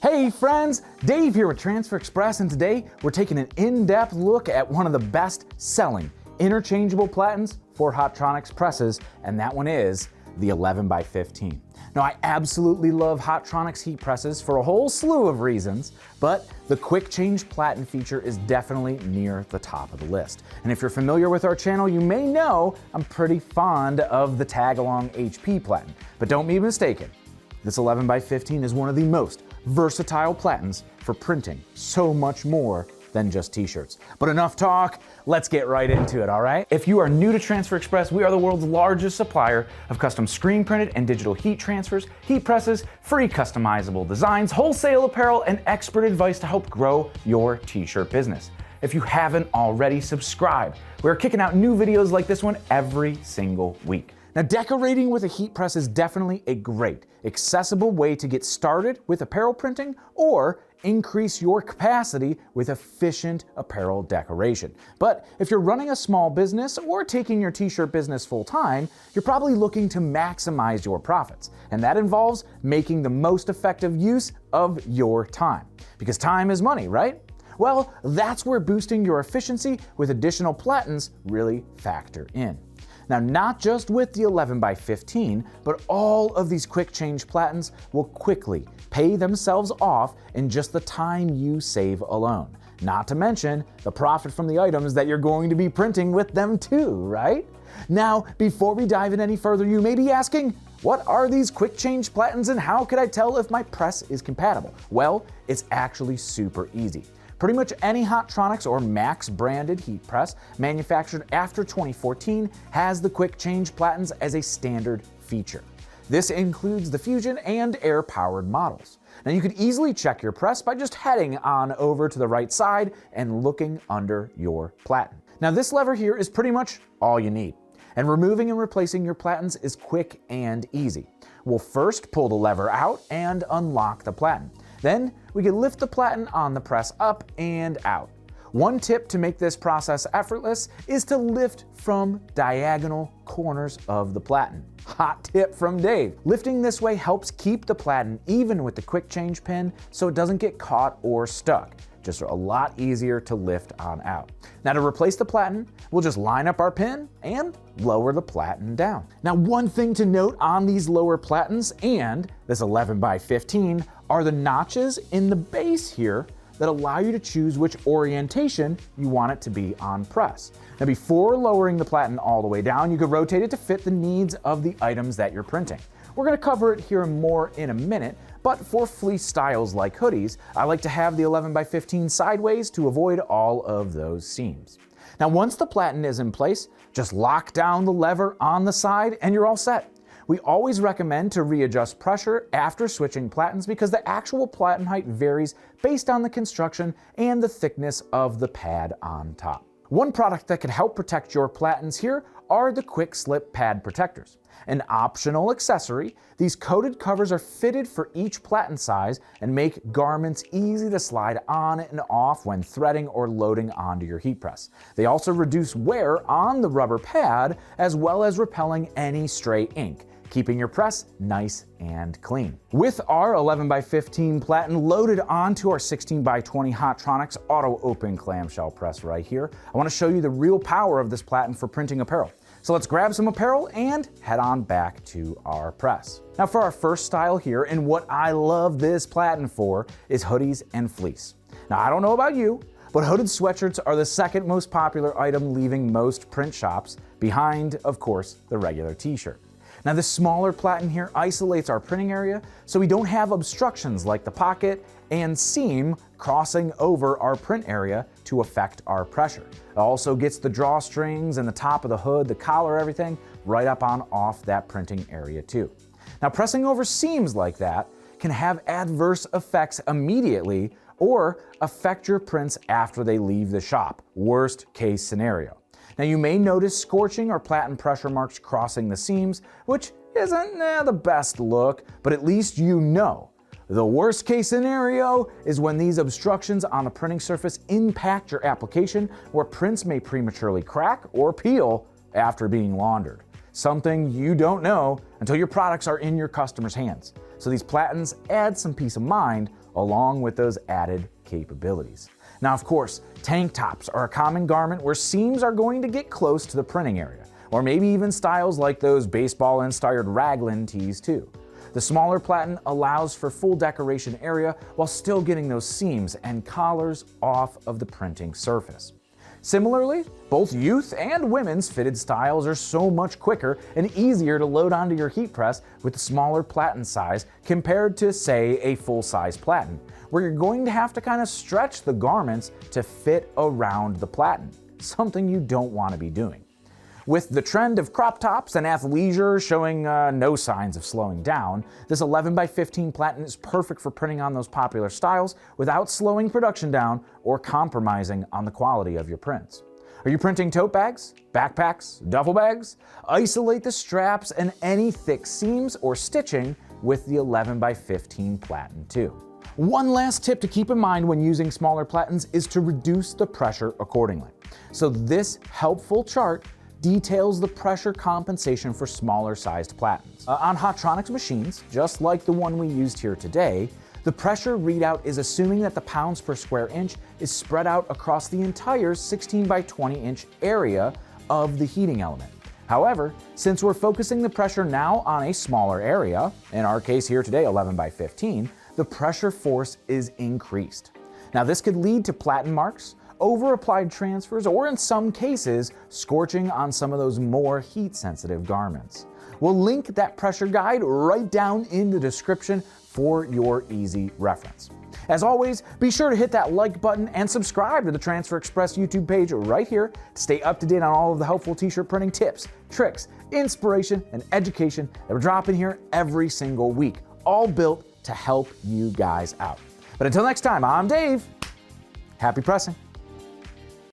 Hey friends, Dave here with Transfer Express, and today we're taking an in-depth look at one of the best-selling interchangeable Platens for Hotronix presses, and that one is the 11x15. Now, I absolutely love Hotronix heat presses for a whole slew of reasons, but the quick change Platen feature is definitely near the top of the list. And if you're familiar with our channel, you may know I'm pretty fond of the tag-along HP Platen, but don't be mistaken. This 11x15 is one of the most versatile Platens for printing so much more than just t-shirts. But enough talk, let's get right into it, all right? If you are new to Transfer Express, we are the world's largest supplier of custom screen printed and digital heat transfers, heat presses, free customizable designs, wholesale apparel, and expert advice to help grow your t-shirt business. If you haven't already, subscribe. We're kicking out new videos like this one every single week. Now, decorating with a heat press is definitely a great, accessible way to get started with apparel printing or increase your capacity with efficient apparel decoration. But if you're running a small business or taking your t-shirt business full time, you're probably looking to maximize your profits. And that involves making the most effective use of your time. Because time is money, right? Well, that's where boosting your efficiency with additional Platens really factor in. Now, not just with the 11x15, but all of these quick change Platens will quickly pay themselves off in just the time you save alone. Not to mention the profit from the items that you're going to be printing with them too, right? Now, before we dive in any further, you may be asking, what are these quick change Platens and how could I tell if my press is compatible? Well, it's actually super easy. Pretty much any Hotronix or Maxx branded heat press manufactured after 2014 has the quick change Platens as a standard feature. This includes the Fusion and air-powered models. Now, you could easily check your press by just heading on over to the right side and looking under your Platen. Now, this lever here is pretty much all you need. And removing and replacing your Platens is quick and easy. We'll first pull the lever out and unlock the Platen. Then we can lift the Platen on the press up and out. One tip to make this process effortless is to lift from diagonal corners of the Platen. Hot tip from Dave. Lifting this way helps keep the Platen even with the quick change pin so it doesn't get caught or stuck. Just a lot easier to lift on out. Now, to replace the Platen, we'll just line up our pin and lower the Platen down. Now, one thing to note on these lower Platens and this 11x15 are the notches in the base here that allow you to choose which orientation you want it to be on press. Now, before lowering the Platen all the way down, you could rotate it to fit the needs of the items that you're printing. We're gonna cover it here more in a minute, but for fleece styles like hoodies, I like to have the 11x15 sideways to avoid all of those seams. Now, once the Platen is in place, just lock down the lever on the side and you're all set. We always recommend to readjust pressure after switching Platens because the actual Platen height varies based on the construction and the thickness of the pad on top. One product that can help protect your Platens here are the quick slip pad protectors. An optional accessory, these coated covers are fitted for each Platen size and make garments easy to slide on and off when threading or loading onto your heat press. They also reduce wear on the rubber pad as well as repelling any stray ink, keeping your press nice and clean. With our 11x15 Platen loaded onto our 16x20 Hotronix auto open clamshell press right here, I want to show you the real power of this Platen for printing apparel. So let's grab some apparel and head on back to our press. Now, for our first style here, and what I love this Platen for is hoodies and fleece. Now, I don't know about you, but hooded sweatshirts are the second most popular item leaving most print shops, behind, of course, the regular t-shirt. Now, this smaller Platen here isolates our printing area so we don't have obstructions like the pocket and seam crossing over our print area to affect our pressure. It also gets the drawstrings and the top of the hood, the collar, everything right up on off that printing area too. Now, pressing over seams like that can have adverse effects immediately or affect your prints after they leave the shop. Worst case scenario. Now, you may notice scorching or Platen pressure marks crossing the seams, which isn't the best look, but at least you know. The worst case scenario is when these obstructions on the printing surface impact your application, where prints may prematurely crack or peel after being laundered. Something you don't know until your products are in your customers' hands. So these Platens add some peace of mind along with those added capabilities. Now, of course, tank tops are a common garment where seams are going to get close to the printing area, or maybe even styles like those baseball-inspired raglan tees too. The smaller Platen allows for full decoration area while still getting those seams and collars off of the printing surface. Similarly, both youth and women's fitted styles are so much quicker and easier to load onto your heat press with the smaller Platen size compared to, say, a full-size Platen, where you're going to have to kind of stretch the garments to fit around the Platen, something you don't want to be doing. With the trend of crop tops and athleisure showing no signs of slowing down, this 11x15 Platen is perfect for printing on those popular styles without slowing production down or compromising on the quality of your prints. Are you printing tote bags, backpacks, duffel bags? Isolate the straps and any thick seams or stitching with the 11x15 Platen too. One last tip to keep in mind when using smaller Platens is to reduce the pressure accordingly. So this helpful chart details the pressure compensation for smaller sized Platens. On Hotronix machines, just like the one we used here today, the pressure readout is assuming that the pounds per square inch is spread out across the entire 16x20 inch area of the heating element. However, since we're focusing the pressure now on a smaller area, in our case here today 11x15, the pressure force is increased. Now this could lead to Platen marks, over-applied transfers, or in some cases, scorching on some of those more heat-sensitive garments. We'll link that pressure guide right down in the description for your easy reference. As always, be sure to hit that like button and subscribe to the Transfer Express YouTube page right here to stay up to date on all of the helpful t-shirt printing tips, tricks, inspiration, and education that we're dropping here every single week, all built to help you guys out. But until next time, I'm Dave. Happy pressing.